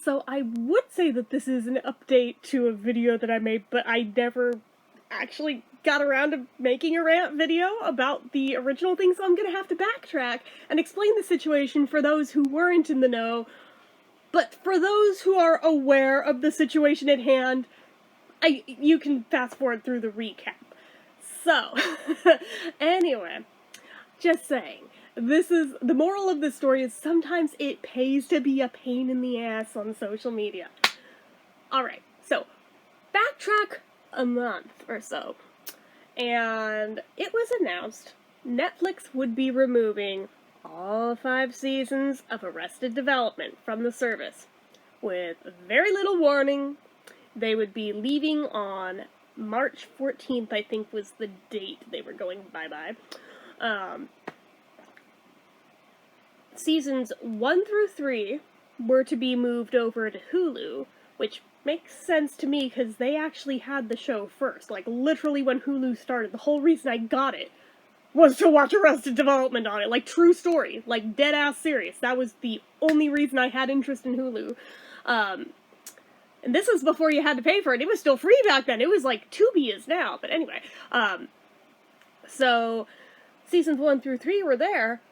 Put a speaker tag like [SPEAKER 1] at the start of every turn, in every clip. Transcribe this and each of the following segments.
[SPEAKER 1] So I would say that this is an update to a video that I made, but I never actually got around to making a rant video about the original thing, so I'm gonna have to backtrack and explain the situation for those who weren't in the know. But for those who are aware of the situation at hand, you can fast forward through the recap. So, anyway, just saying. This is, the moral of this story is sometimes it pays to be a pain in the ass on social media. Alright, so, backtrack a month or so, and it was announced Netflix would be removing all 5 seasons of Arrested Development from the service. With very little warning, they would be leaving on March 14th, I think was the date they were going bye-bye. Seasons 1 through 3 were to be moved over to Hulu, which makes sense to me because they actually had the show first. Like, literally when Hulu started, the whole reason I got it was to watch Arrested Development on it. Like, true story. Like, dead-ass serious. That was the only reason I had interest in Hulu. And this was before you had to pay for it. It was still free back then. It was like Tubi is now. But anyway, so seasons 1 through 3 were there.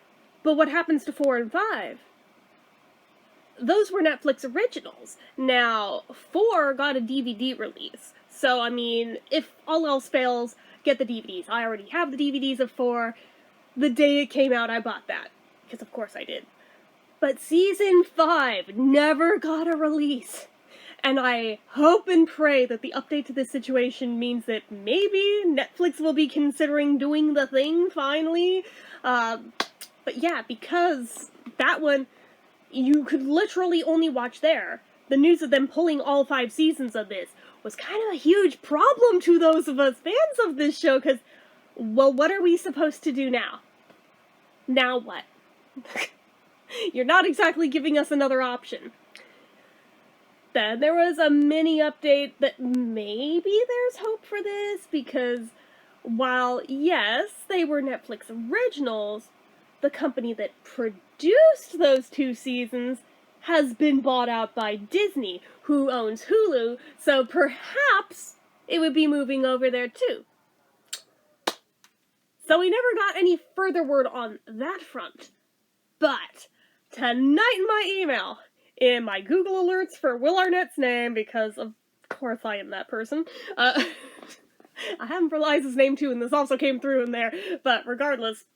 [SPEAKER 1] But what happens to 4 and 5? Those were Netflix originals. Now, 4 got a DVD release. So, I mean, if all else fails, get the DVDs. I already have the DVDs of 4. The day it came out, I bought that. Because of course I did. But season 5 never got a release. And I hope and pray that the update to this situation means that maybe Netflix will be considering doing the thing finally. But yeah, because that one, you could literally only watch there. The news of them pulling all 5 seasons of this was kind of a huge problem to those of us fans of this show, because, well, what are we supposed to do now? Now what? You're not exactly giving us another option. Then there was a mini update that maybe there's hope for this, because while, yes, they were Netflix originals, the company that produced those 2 seasons has been bought out by Disney, who owns Hulu, so perhaps it would be moving over there too. So we never got any further word on that front. But tonight in my email, in my Google alerts for Will Arnett's name, because of course I am that person, I have for Liza's name too, and this also came through in there, but regardless,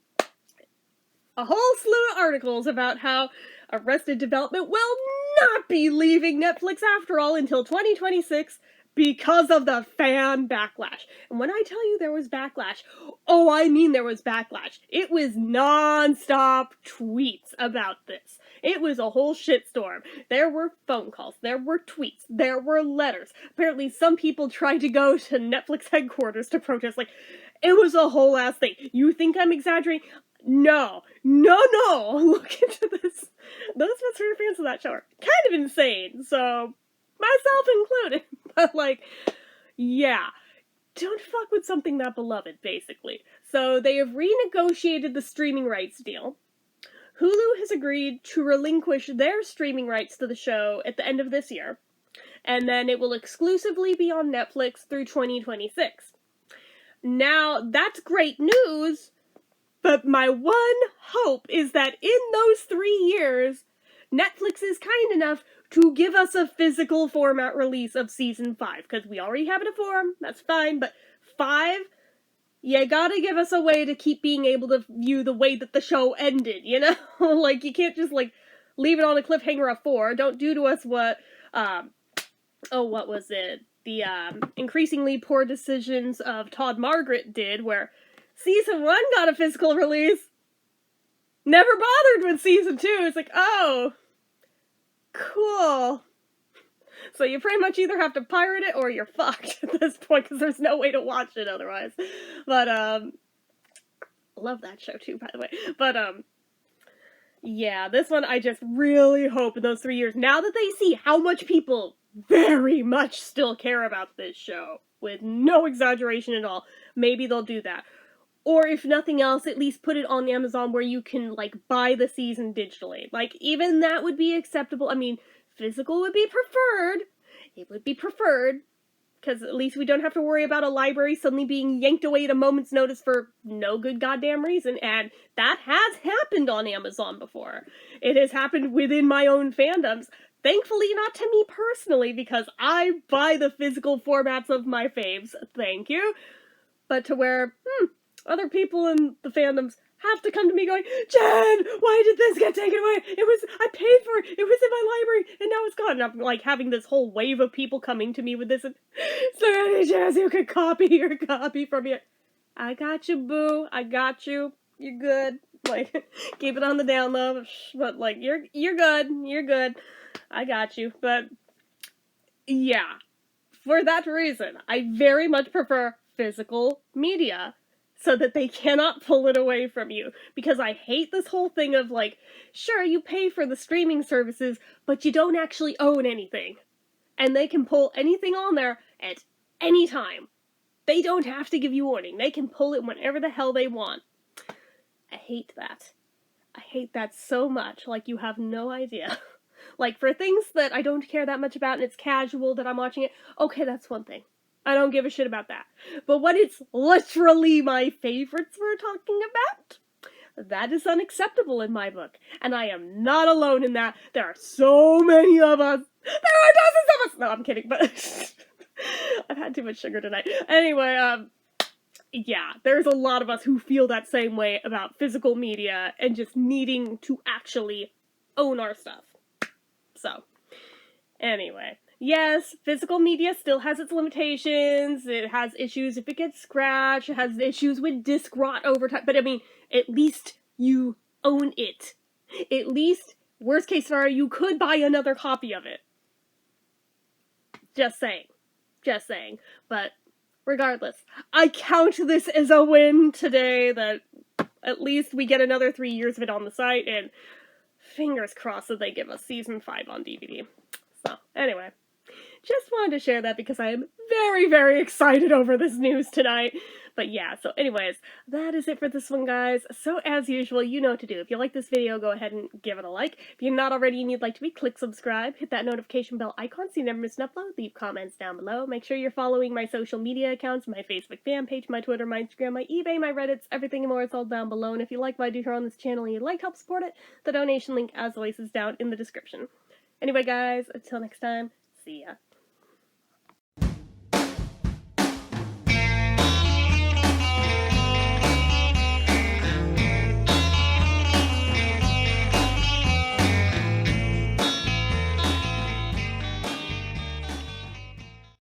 [SPEAKER 1] a whole slew of articles about how Arrested Development will not be leaving Netflix after all until 2026 because of the fan backlash. And when I tell you there was backlash, oh, I mean there was backlash. It was non-stop tweets about this. It was a whole shitstorm. There were phone calls, there were tweets, there were letters. Apparently some people tried to go to Netflix headquarters to protest. Like, it was a whole ass thing. You think I'm exaggerating? No. Look into this. Those of us who are fans of that show are kind of insane, so myself included. But, like, yeah. Don't fuck with something that beloved, basically. So they have renegotiated the streaming rights deal. Hulu has agreed to relinquish their streaming rights to the show at the end of this year, and then it will exclusively be on Netflix through 2026. Now, that's great news, but my one hope is that in those 3 years, Netflix is kind enough to give us a physical format release of Season 5, because we already have it in form, that's fine, but 5, you gotta give us a way to keep being able to view the way that the show ended, you know? Like, you can't just, like, leave it on a cliffhanger of 4. Don't do to us what, what was it? The, increasingly poor decisions of Todd Margaret did, where Season 1 got a physical release, never bothered with Season 2. It's like, oh, cool. So you pretty much either have to pirate it or you're fucked at this point, because there's no way to watch it otherwise. But, love that show too, by the way. But, yeah, this one I just really hope in those 3 years, now that they see how much people very much still care about this show, with no exaggeration at all, maybe they'll do that. Or if nothing else, at least put it on Amazon where you can, like, buy the season digitally. Like, even that would be acceptable. I mean, physical would be preferred. It would be preferred, because at least we don't have to worry about a library suddenly being yanked away at a moment's notice for no good goddamn reason, and that has happened on Amazon before. It has happened within my own fandoms. Thankfully, not to me personally, because I buy the physical formats of my faves, thank you, but to where, other people in the fandoms have to come to me going, Jen, why did this get taken away? I paid for it, it was in my library, and now it's gone. And I'm like having this whole wave of people coming to me with this, and is there any chance you could copy your copy from me? I got you, boo, I got you, you're good. Like, keep it on the down low, but like, you're good, I got you. But yeah, for that reason, I very much prefer physical media, so that they cannot pull it away from you. Because I hate this whole thing of like, sure, you pay for the streaming services, but you don't actually own anything. And they can pull anything on there at any time. They don't have to give you warning. They can pull it whenever the hell they want. I hate that. I hate that so much, like you have no idea. Like, for things that I don't care that much about and it's casual that I'm watching it, okay, that's one thing. I don't give a shit about that. But when it's literally my favorites we're talking about, that is unacceptable in my book. And I am not alone in that. There are so many of us. There are dozens of us! No, I'm kidding, but I've had too much sugar tonight. Anyway, yeah, there's a lot of us who feel that same way about physical media and just needing to actually own our stuff. So, anyway. Yes, physical media still has its limitations, it has issues if it gets scratched, it has issues with disc rot over time, but I mean, at least you own it. At least, worst case scenario, you could buy another copy of it. Just saying. Just saying. But, regardless, I count this as a win today, that at least we get another 3 years of it on the site, and fingers crossed that they give us Season 5 on DVD. So, anyway. Just wanted to share that because I am very, very excited over this news tonight. But yeah, so anyways, that is it for this one, guys. So as usual, you know what to do. If you like this video, go ahead and give it a like. If you're not already and you'd like to be, click subscribe. Hit that notification bell icon so you never miss an upload. Leave comments down below. Make sure you're following my social media accounts, my Facebook fan page, my Twitter, my Instagram, my eBay, my Reddits, everything and more. It's all down below. And if you like what I do here on this channel and you'd like to help support it, the donation link, as always, is down in the description. Anyway, guys, until next time, see ya.